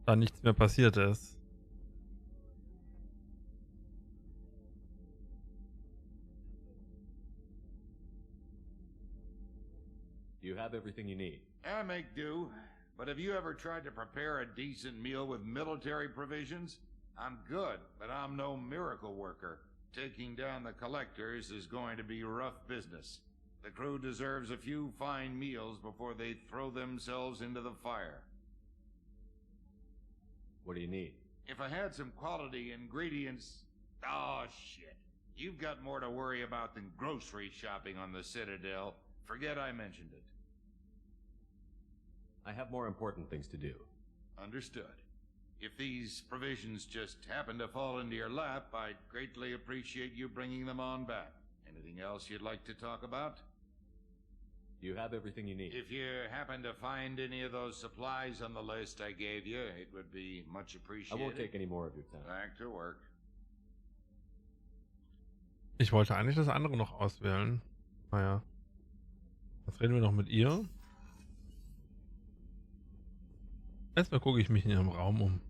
da nichts mehr passiert ist. Do you have everything you need? I make do, but have you ever tried to prepare a decent meal with military provisions? I'm good, but I'm no miracle worker. Taking down the collectors is going to be rough business. The crew deserves a few fine meals before they throw themselves into the fire. What do you need? If I had some quality ingredients... Oh, shit. You've got more to worry about than grocery shopping on the Citadel. Forget I mentioned it. I have more important things to do. Understood. If these provisions just happen to fall into your lap, I'd greatly appreciate you bringing them on back. Anything else you'd like to talk about? Do you have everything you need? If you happen to find any of those supplies on the list I gave you, it would be much appreciated. I won't take any more of your time. Back to work. Ich wollte eigentlich das andere noch auswählen. Naja. Jetzt reden wir noch mit ihr. Erstmal gucke ich mich in ihrem Raum um.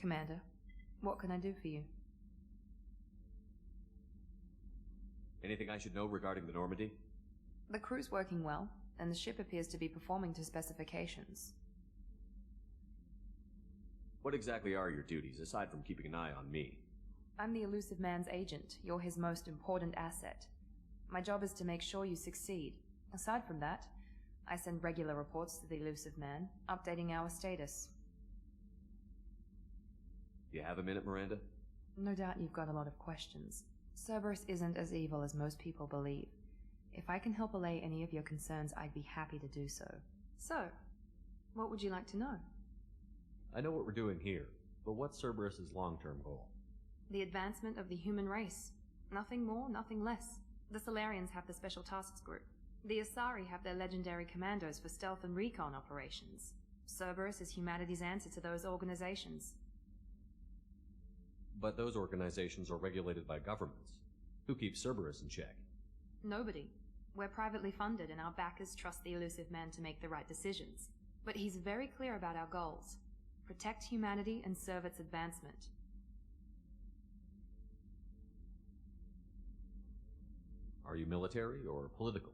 Commander, what can I do for you? Anything I should know regarding the Normandy? The crew's working well, and the ship appears to be performing to specifications. What exactly are your duties, aside from keeping an eye on me? I'm the elusive man's agent. You're his most important asset. My job is to make sure you succeed. Aside from that, I send regular reports to the elusive man, updating our status. Do you have a minute, Miranda? No doubt you've got a lot of questions. Cerberus isn't as evil as most people believe. If I can help allay any of your concerns, I'd be happy to do so. So, what would you like to know? I know what we're doing here, but what's Cerberus's long-term goal? The advancement of the human race. Nothing more, nothing less. The Solarians have the Special Tasks Group. The Asari have their legendary commandos for stealth and recon operations. Cerberus is humanity's answer to those organizations. But those organizations are regulated by governments. Who keeps Cerberus in check? Nobody. We're privately funded and our backers trust the elusive man to make the right decisions. But he's very clear about our goals. Protect humanity and serve its advancement. Are you military or political?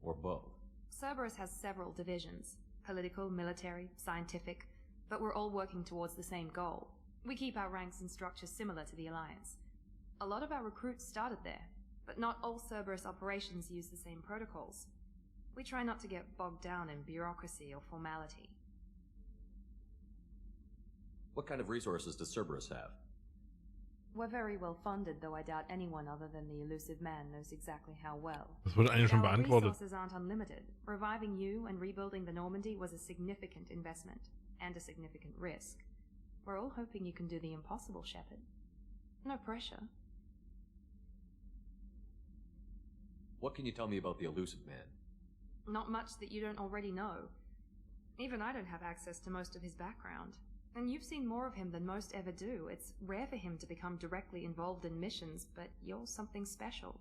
Or both? Cerberus has several divisions. Political, military, scientific. But we're all working towards the same goal. We keep our ranks and structures similar to the Alliance. A lot of our recruits started there, but not all Cerberus operations use the same protocols. We try not to get bogged down in bureaucracy or formality. What kind of resources does Cerberus have? We're very well funded, though I doubt anyone other than the elusive man knows exactly how well. Das wurde eigentlich schon Our beantwortet. resources aren't unlimited. Reviving you and rebuilding the Normandy was a significant investment, and a significant risk. We're all hoping you can do the impossible, Shepard. No pressure. What can you tell me about the elusive man? Not much that you don't already know. Even I don't have access to most of his background. And you've seen more of him than most ever do. It's rare for him to become directly involved in missions, but you're something special.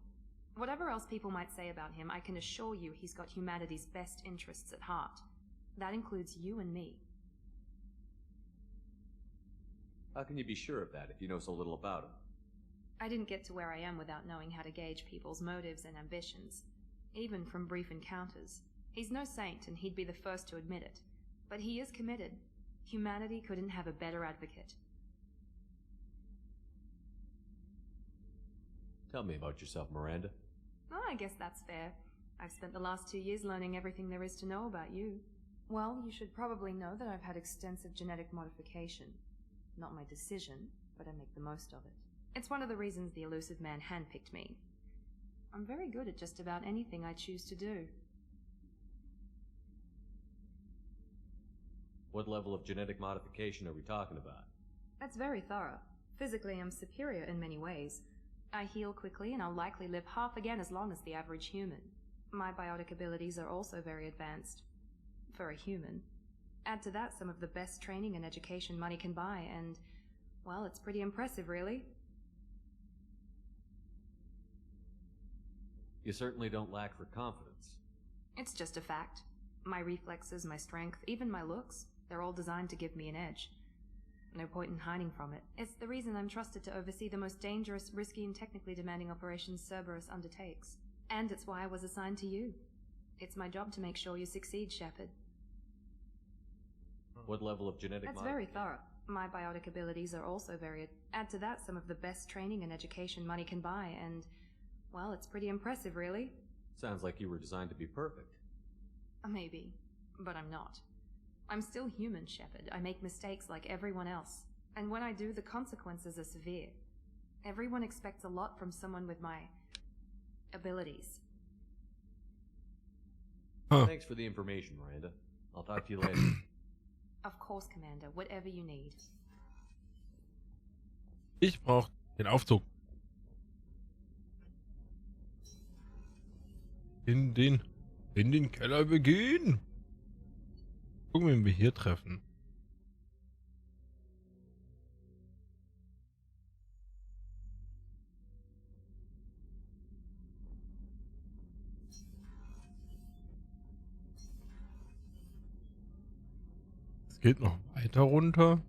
Whatever else people might say about him, I can assure you he's got humanity's best interests at heart. That includes you and me. How can you be sure of that if you know so little about him? I didn't get to where I am without knowing how to gauge people's motives and ambitions. Even from brief encounters. He's no saint, and he'd be the first to admit it. But he is committed. Humanity couldn't have a better advocate. Tell me about yourself, Miranda. Oh, I guess that's fair. I've spent the last 2 years learning everything there is to know about you. Well, you should probably know that I've had extensive genetic modification. Not my decision, but I make the most of it. It's one of the reasons the elusive man handpicked me. I'm very good at just about anything I choose to do. What level of genetic modification are we talking about? That's very thorough. Physically, I'm superior in many ways. I heal quickly and I'll likely live half again as long as the average human. My biotic abilities are also very advanced. For a human. Add to that some of the best training and education money can buy and, well, it's pretty impressive, really. You certainly don't lack for confidence. It's just a fact. My reflexes, my strength, even my looks, they're all designed to give me an edge. No point in hiding from it. It's the reason I'm trusted to oversee the most dangerous, risky, and technically demanding operations Cerberus undertakes. And it's why I was assigned to you. It's my job to make sure you succeed, Shepard. What level of genetic That's very thorough. My biotic abilities are also varied. Add to that some of the best training and education money can buy, and, well, it's pretty impressive, really. Sounds like you were designed to be perfect. Maybe, but I'm not. I'm still human, Shepard. I make mistakes like everyone else. And when I do, the consequences are severe. Everyone expects a lot from someone with my abilities. Thanks for the information, Miranda. I'll talk to you later. Of course, Commander. Whatever you need. Ich brauche den Aufzug. In den Keller begehen. Gucken, wen wir hier treffen. Es geht noch weiter runter.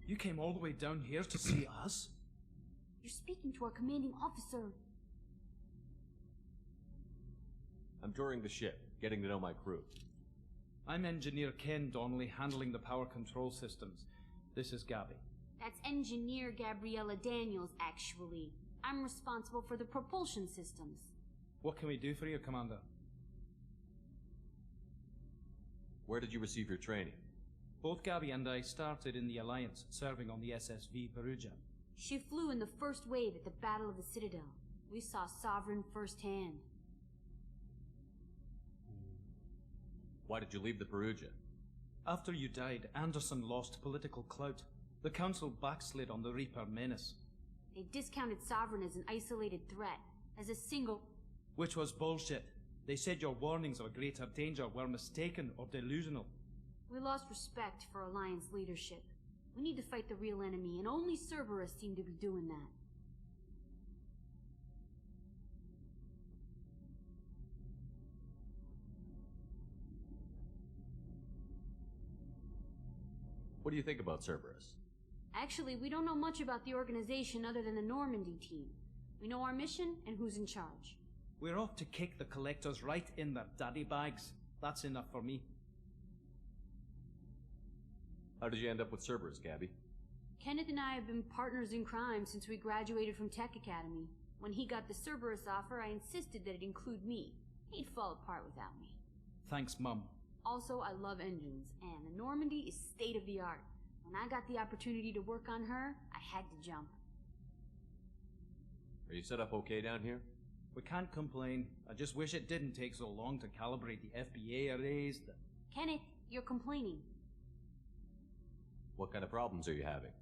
You came all the way down here to see us? You're speaking to our commanding officer. I'm touring the ship, getting to know my crew. I'm Engineer Ken Donnelly, handling the power control systems. This is Gabby. That's Engineer Gabriella Daniels, actually. I'm responsible for the propulsion systems. What can we do for you, Commander? Where did you receive your training? Both Gabby and I started in the Alliance, serving on the SSV Perugia. She flew in the first wave at the Battle of the Citadel. We saw Sovereign firsthand. Why did you leave the Perugia? After you died, Anderson lost political clout. The Council backslid on the Reaper menace. They discounted Sovereign as an isolated threat, as a single... Which was bullshit. They said your warnings of a greater danger were mistaken or delusional. We lost respect for Alliance leadership. We need to fight the real enemy, and only Cerberus seem to be doing that. What do you think about Cerberus? Actually, we don't know much about the organization other than the Normandy team. We know our mission and who's in charge. We're off to kick the collectors right in their daddy bags. That's enough for me. How did you end up with Cerberus, Gabby? Kenneth and I have been partners in crime since we graduated from Tech Academy. When he got the Cerberus offer, I insisted that it include me. He'd fall apart without me. Thanks, Mum. Also, I love engines, and the Normandy is state-of-the-art. When I got the opportunity to work on her, I had to jump. Are you set up okay down here? We can't complain. I just wish it didn't take so long to calibrate the FBA arrays. Kenneth, you're complaining. What kind of problems are you having?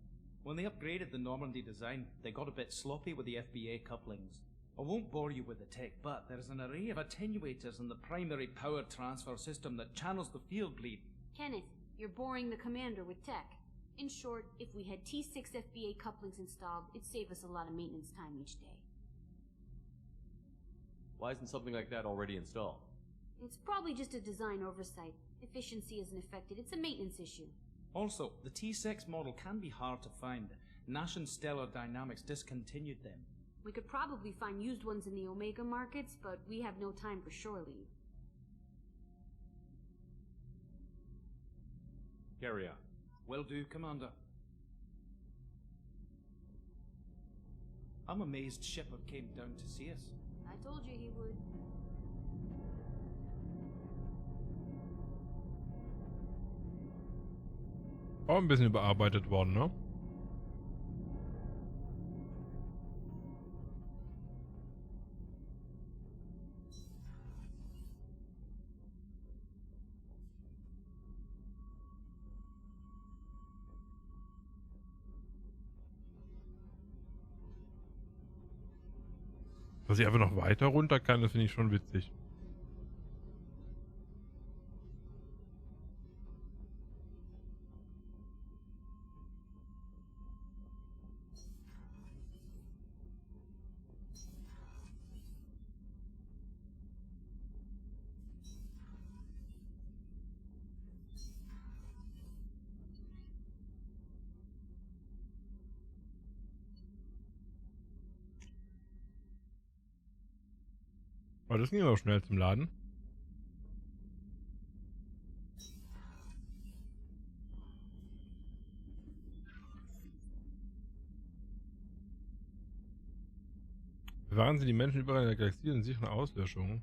When they upgraded the Normandy design, they got a bit sloppy with the FBA couplings. I won't bore you with the tech, but there's an array of attenuators in the primary power transfer system that channels the field bleed. Kenneth, you're boring the commander with tech. In short, if we had T6 FBA couplings installed, it'd save us a lot of maintenance time each day. Why isn't something like that already installed? It's probably just a design oversight. Efficiency isn't affected, it's a maintenance issue. Also, the T6 model can be hard to find. Nash and Stellar Dynamics discontinued them. We could probably find used ones in the Omega markets, but we have no time for shore leave. Carry on. Will do, Commander. I'm amazed Shepard came down to see us. I told you he would. Auch ein bisschen überarbeitet worden, ne? Dass ich einfach noch weiter runter kann, das finde ich schon witzig. Aber das ging auch schnell zum Laden. Bewahren Sie die Menschen überall in der Galaxie in sicheren Auslöschung.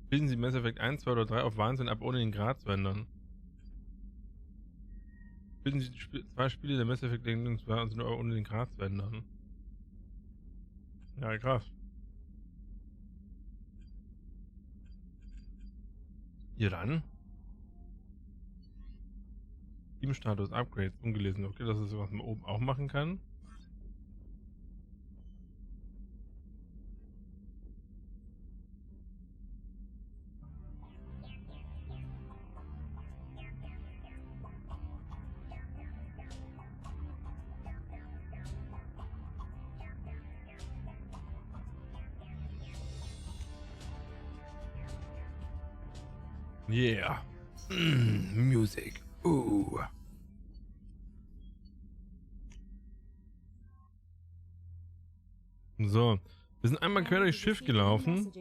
Schließen Sie Mass Effect 1, 2 oder 3 auf Wahnsinn ab, ohne den Grad zu ändern. Schließen Sie die zwei Spiele der Mass Effect Wahnsinn aber ohne den Grad zu ändern. Ja, krass. Hier dann. Teamstatus, Upgrades, ungelesen. Okay, das ist was man oben auch machen kann. Yeah. Music. So, wir sind einmal quer durchs Schiff gelaufen.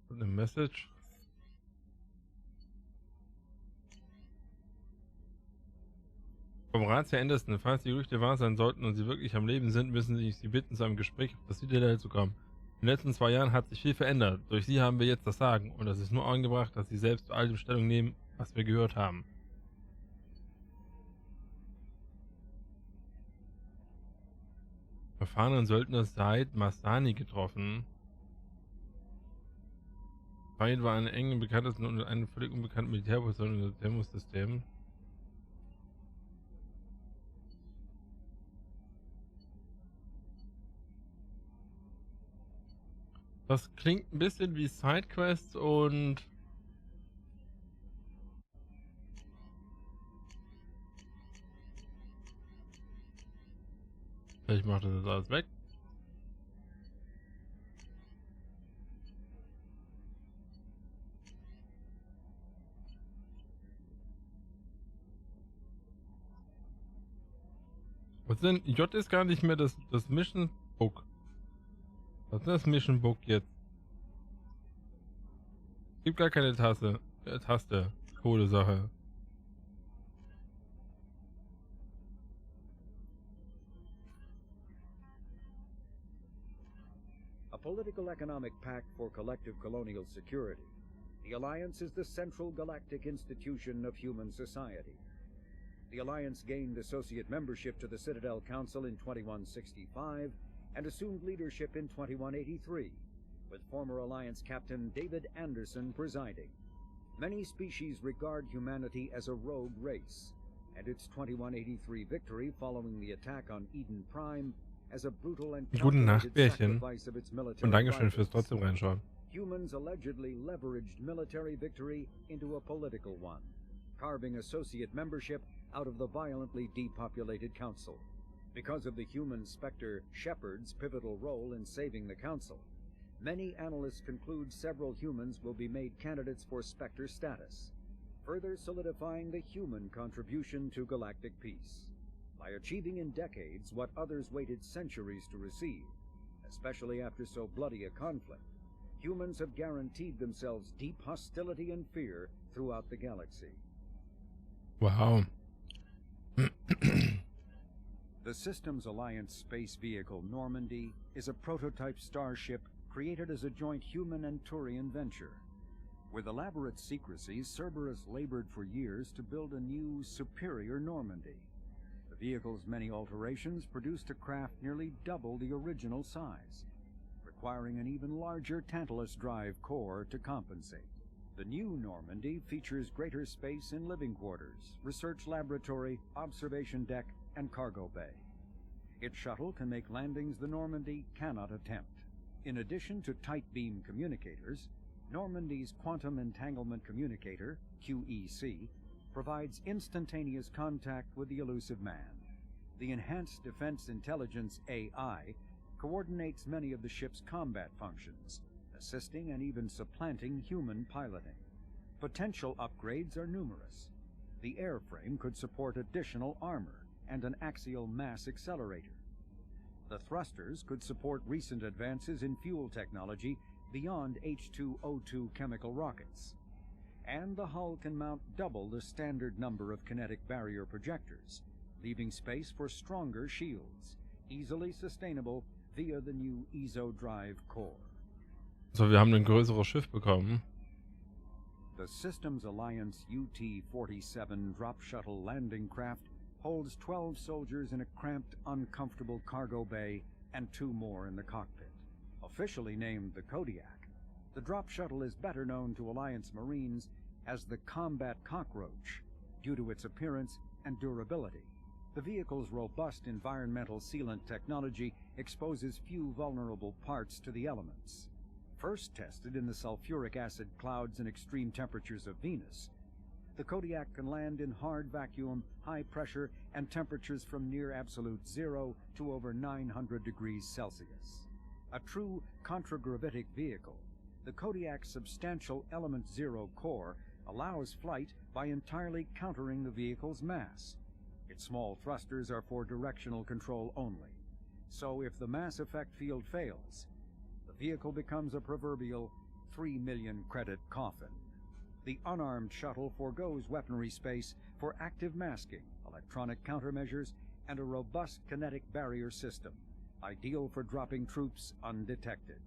Und eine Message. Vom Ratsherr Anderson, falls die Gerüchte wahr sein sollten und Sie wirklich am Leben sind, müssen Sie bitten, zu einem Gespräch auf das Citadel zu kommen. In den letzten 2 Jahren hat sich viel verändert. Durch Sie haben wir jetzt das Sagen. Und es ist nur angebracht, dass Sie selbst zu all dem Stellung nehmen, was wir gehört haben. Erfahrenen Söldner Said Masani getroffen. Said war eine enge Bekanntesten und eine völlig unbekannte Militärposition im Thermosystem. Das klingt ein bisschen wie Sidequests und ich mache das jetzt alles weg. Was denn? J ist gar nicht mehr das Mission Book. Was ist das Mission Book jetzt? Gibt gar keine Taste. Coole Sache. A political economic pact for collective colonial security. The Alliance is the central galactic institution of human society. The Alliance gained associate membership to the Citadel Council in 2165 and assumed leadership in 2183, with former Alliance Captain David Anderson presiding. Many species regard humanity as a rogue race, and its 2183 victory following the attack on Eden Prime as a brutal and Guten Nacht, calculated Bärchen. sacrifice of its Und military Dankeschön fürs rivals. trotzdem reinschauen. Humans allegedly leveraged military victory into a political one, carving associate membership out of the violently depopulated council. Because of the human Spectre Shepard's pivotal role in saving the council, many analysts conclude several humans will be made candidates for Spectre status, further solidifying the human contribution to galactic peace. By achieving in decades what others waited centuries to receive, especially after so bloody a conflict, humans have guaranteed themselves deep hostility and fear throughout the galaxy. Wow. The Systems Alliance space vehicle Normandy is a prototype starship created as a joint human and Turian venture. With elaborate secrecy, Cerberus labored for years to build a new, superior Normandy. The vehicle's many alterations produced a craft nearly double the original size, requiring an even larger Tantalus drive core to compensate. The new Normandy features greater space in living quarters, research laboratory, observation deck, and cargo bay. Its shuttle can make landings the Normandy cannot attempt. In addition to tight beam communicators, Normandy's Quantum Entanglement Communicator, QEC, provides instantaneous contact with the elusive man. The Enhanced Defense Intelligence AI coordinates many of the ship's combat functions, assisting and even supplanting human piloting. Potential upgrades are numerous. The airframe could support additional armor and an axial mass accelerator. The thrusters could support recent advances in fuel technology beyond H2O2 chemical rockets. And the hull can mount double the standard number of kinetic barrier projectors, leaving space for stronger shields, easily sustainable via the new ESO-Drive core. So, wir haben ein größeres Schiff bekommen. The Systems Alliance UT-47 drop shuttle landing craft holds 12 soldiers in a cramped, uncomfortable cargo bay and 2 more in the cockpit. Officially named the Kodiak, the drop shuttle is better known to Alliance Marines as the Combat Cockroach due to its appearance and durability. The vehicle's robust environmental sealant technology exposes few vulnerable parts to the elements. First tested in the sulfuric acid clouds and extreme temperatures of Venus, the Kodiak can land in hard vacuum, high pressure, and temperatures from near absolute zero to over 900 degrees Celsius. A true contragravitic vehicle, the Kodiak's substantial element zero core allows flight by entirely countering the vehicle's mass. Its small thrusters are for directional control only. So if the mass effect field fails, the vehicle becomes a proverbial 3 million credit coffin. The unarmed shuttle forgoes weaponry space for active masking, electronic countermeasures, and a robust kinetic barrier system, ideal for dropping troops undetected.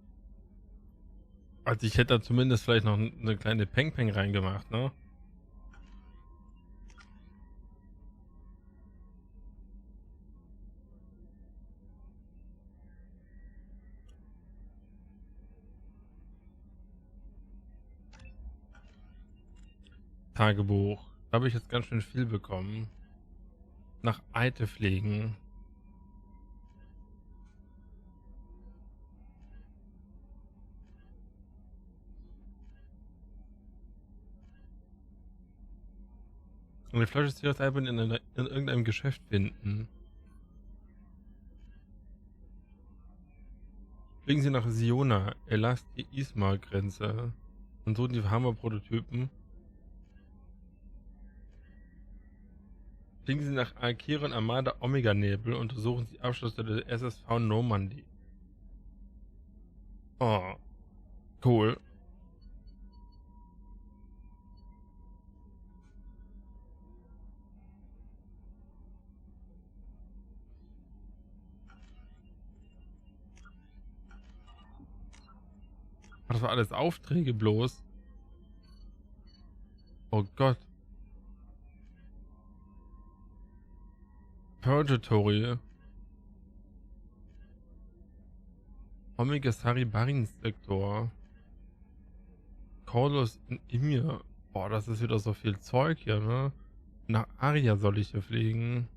Also ich hätte da zumindest vielleicht noch eine kleine Peng-Peng reingemacht, ne? Tagebuch. Da habe ich jetzt ganz schön viel bekommen. Nach Eite pflegen. Und die Flasche Sirius-Album in irgendeinem Geschäft finden. Fliegen Sie nach Siona, ERSTE MAL Grenze. Und so die Hammer-Prototypen. Fliegen Sie nach Alkiron Armada Omega Nebel und untersuchen Sie Abschlüsse der SSV Normandy. Oh, cool. Das war alles Aufträge bloß. Oh Gott. Purgatory. Omega Sari Barins Sektor. Corlus in Imir. Boah, das ist wieder so viel Zeug hier, ne? Nach Aria soll ich hier fliegen.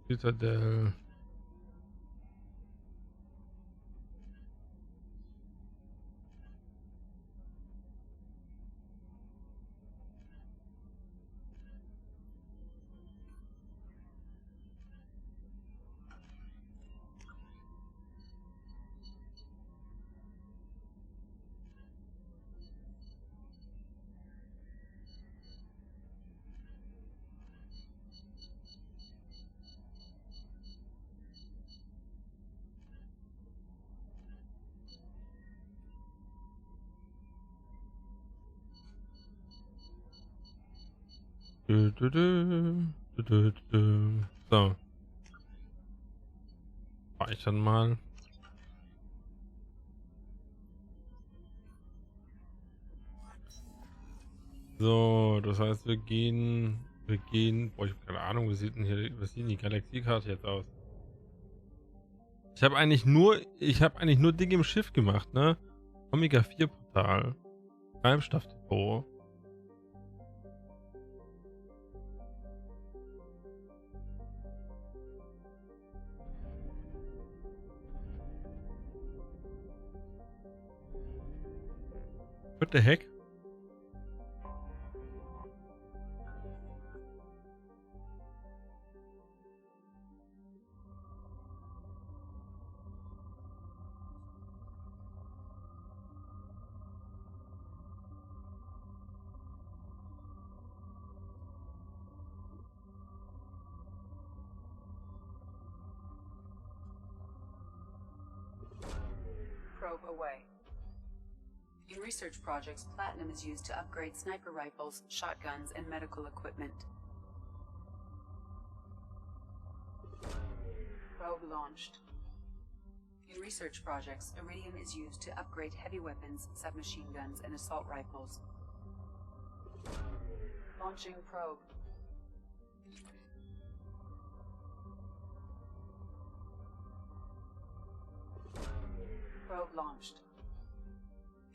Citadel. So. Speichern mal. So, das heißt, wir gehen, boah, ich habe keine Ahnung, wie sieht denn die Galaxiekarte jetzt aus? Ich habe eigentlich nur Dinge im Schiff gemacht, ne? Omega 4 Portal. Treibstoffdepot. What the heck? Probe away. In research projects, platinum is used to upgrade sniper rifles, shotguns, and medical equipment. Probe launched. In research projects, iridium is used to upgrade heavy weapons, submachine guns, and assault rifles. Launching probe. Probe launched.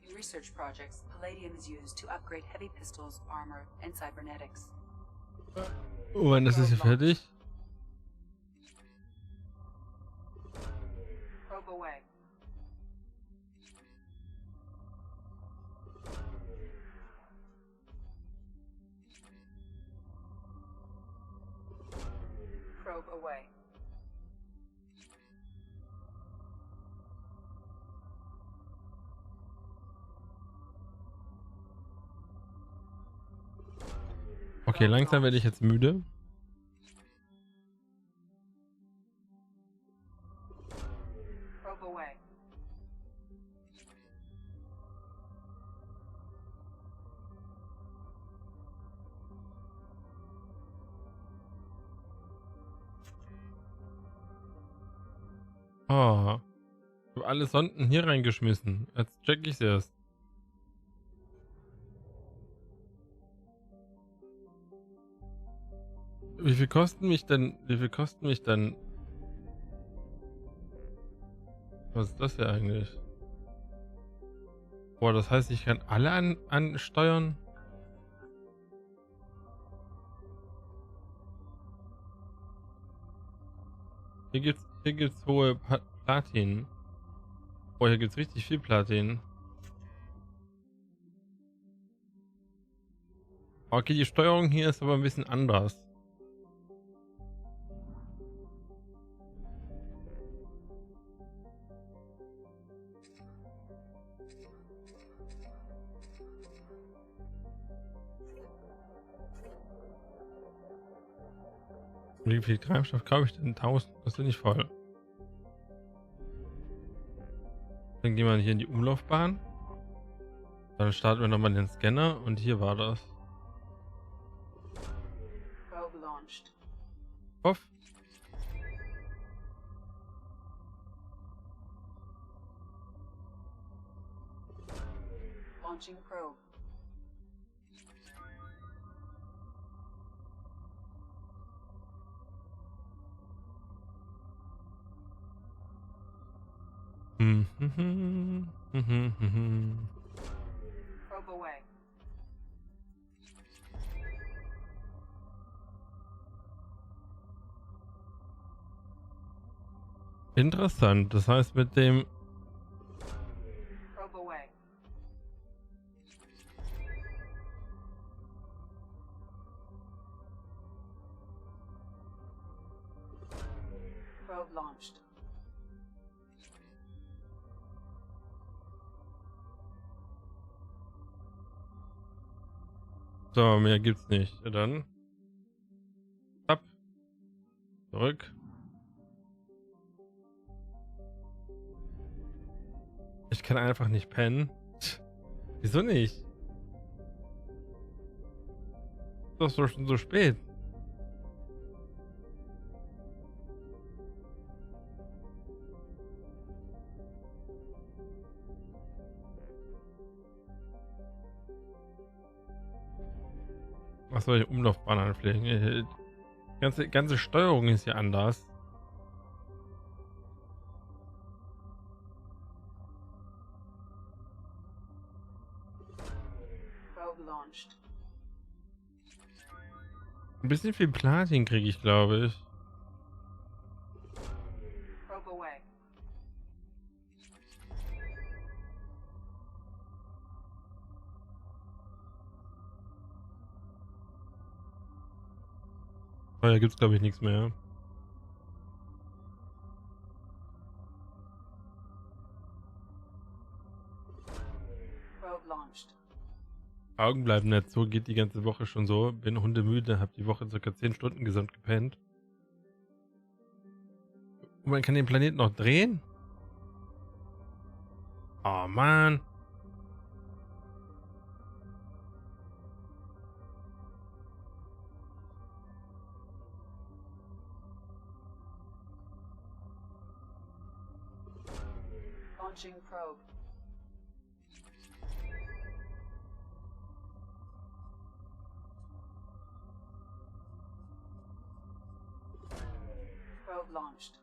In research projects, palladium is used to upgrade heavy pistols, armor, and cybernetics. Wann ist es hier fertig? Probe away. Probe away. Okay, langsam werde ich jetzt müde. Probe away. Oh. Ich habe alle Sonden hier reingeschmissen. Jetzt check ich es erst. Wie viel kosten mich denn? Wie viel kosten mich denn? Was ist das hier eigentlich? Boah, das heißt, ich kann alle ansteuern? Hier gibt's hohe Platin. Boah, hier gibt's richtig viel Platin. Okay, die Steuerung hier ist aber ein bisschen anders. Wie viel Treibstoff kaufe ich denn? 1000, das ist nicht voll. Dann gehen wir hier in die Umlaufbahn. Dann starten wir nochmal den Scanner und hier war das. Probe launched. Hoff. Launching probe. Probe away. Interessant, das heißt mit dem Probe away. Probe launched. So, mehr gibt's nicht. Ja, dann ab, zurück. Ich kann einfach nicht pennen. Wieso nicht? Das ist doch schon so spät. Was soll ich Umlaufbahn anpflegen? Die ganze Steuerung ist hier anders. Probe launched. Ein bisschen viel Platin kriege ich, glaube ich. Probe away. Vorher gibt's glaube ich nichts mehr. Probe launched. Augen bleiben nicht so, geht die ganze Woche schon so. Bin hundemüde, hab die Woche ca. 10 Stunden gesamt gepennt. Und man kann den Planeten noch drehen? Oh Mann. Launching probe. Probe launched.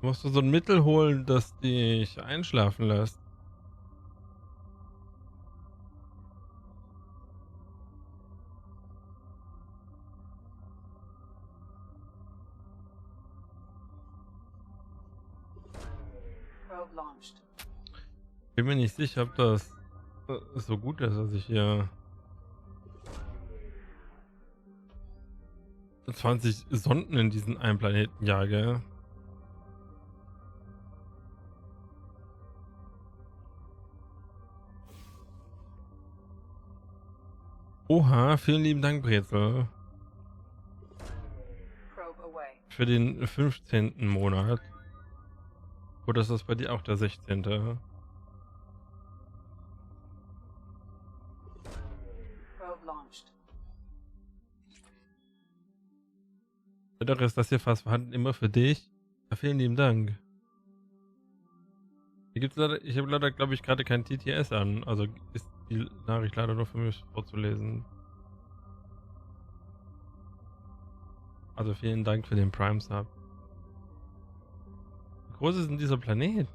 Musst du so ein Mittel holen, das dich einschlafen lässt. Probe launched. Bin mir nicht sicher, ob das so gut ist, dass ich hier 20 Sonden in diesen einen Planeten jage. Oha, vielen lieben Dank, Brezel. Probe away. Für den 15. Monat. Oder ist das bei dir auch der 16.? Probe launched. Doch ist das hier fast vorhanden, immer für dich. Ja, vielen lieben Dank. Hier gibt's leider, ich habe leider, glaube ich, gerade kein TTS an. Also ist die Nachricht leider nur für mich vorzulesen. Also vielen Dank für den Prime Sub. Wie groß ist denn dieser Planet?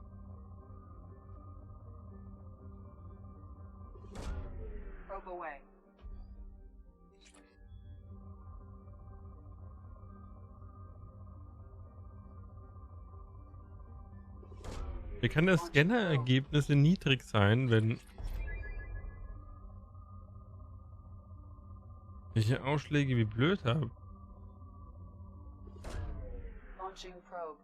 Probe away. Wie kann das Scanner-Ergebnisse niedrig sein, wenn ich hier Ausschläge wie blöd habe? Launching probe.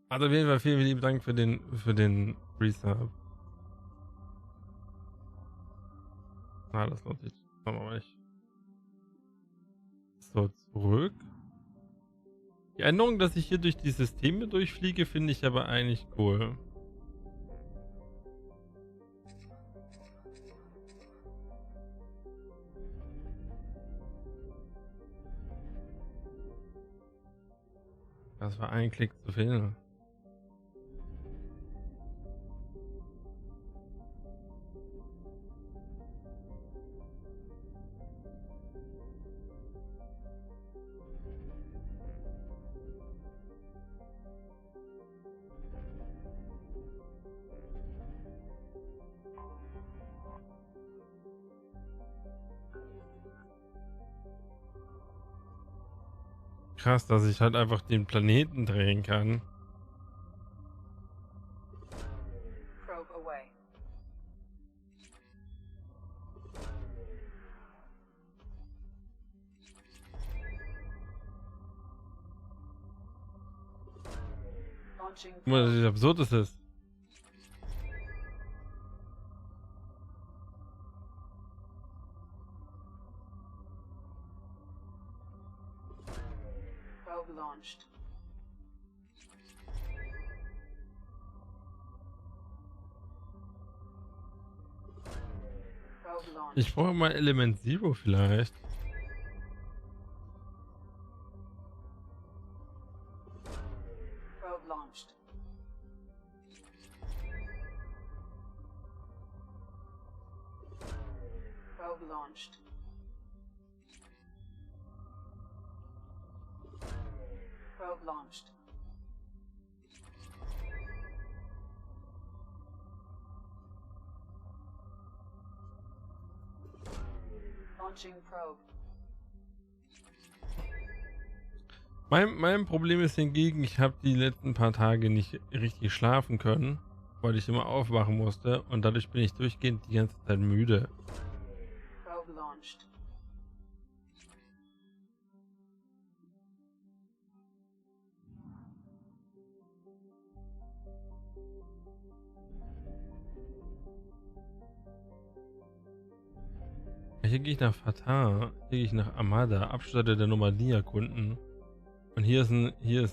Also auf jeden Fall vielen lieben Dank für den Resub. Ah, das lohnt sich. Machen wir mal nicht. So, zurück. Die Änderung, dass ich hier durch die Systeme durchfliege, finde ich aber eigentlich cool. Das war ein Klick zu viel. Krass, dass ich halt einfach den Planeten drehen kann. Probe away. Launching Guck mal, wie absurd es ist. probe launched. Probe launched. Ich brauche mal Element Zero vielleicht. Probe launched. Probe launched. Probe launched. Launching probe. Mein Problem ist hingegen, ich habe die letzten paar Tage nicht richtig schlafen können. weil ich immer aufwachen musste und dadurch bin ich durchgehend die ganze Zeit müde. Probe launched. Hier gehe ich nach Fatah, hier gehe ich nach Amada, Abstatter der Normandie erkunden. Und hier ist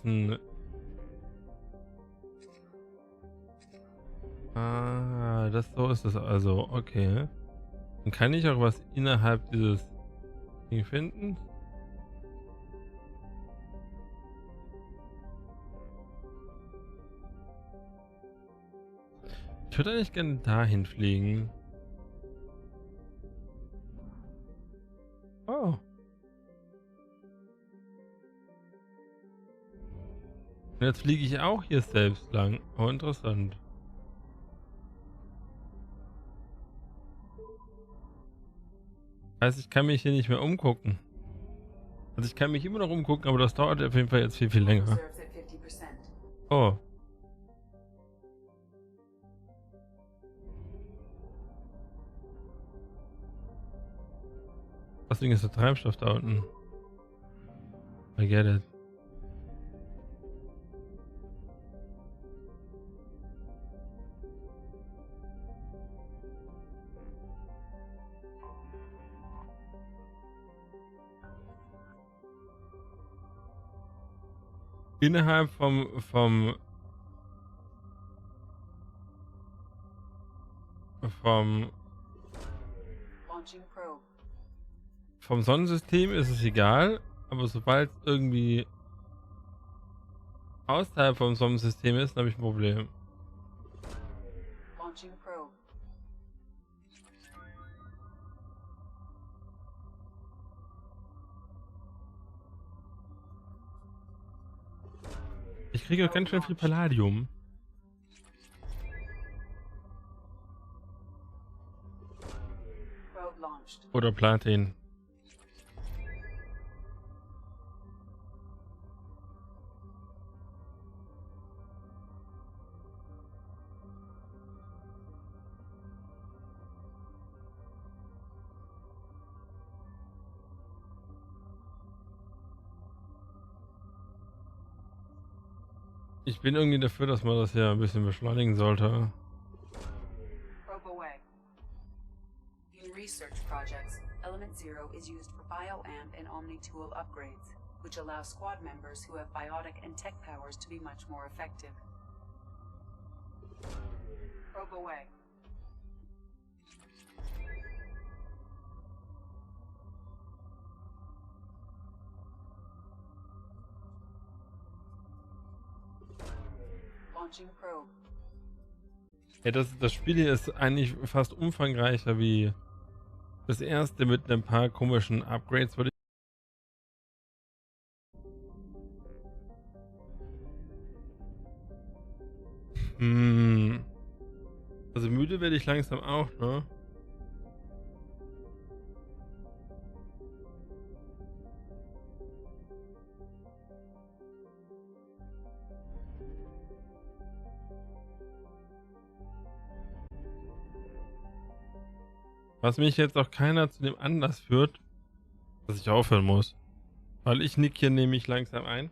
ein... Ah, so ist es also, okay. Dann kann ich auch was innerhalb dieses Ding finden. Ich würde eigentlich gerne dahin fliegen. Oh. Und jetzt fliege ich auch hier selbst lang. Oh, interessant. Heißt, ich kann mich hier nicht mehr umgucken. Also ich kann mich immer noch umgucken, aber das dauert auf jeden Fall jetzt viel, viel länger. Oh. Deswegen ist der Treibstoff da unten. I get it. Innerhalb vom Sonnensystem ist es egal, aber sobald es irgendwie außerhalb vom Sonnensystem ist, habe ich ein Problem. Ich kriege auch ganz schön viel Palladium. Oder Platin. Ich bin irgendwie dafür, dass man das ja ein bisschen beschleunigen sollte. Probe away. In research projects, Element 0 is used for bioamp and omni-tool upgrades, which allow squad members who have biotic and tech powers to be much more effective. Probe away. Launching probe. Ja, das Spiel hier ist eigentlich fast umfangreicher wie das erste mit ein paar komischen Upgrades, würde ich... Also müde werde ich langsam auch, ne? Was mich jetzt auch keiner zu dem Anlass führt, dass ich aufhören muss. Weil ich nick hier nämlich langsam ein.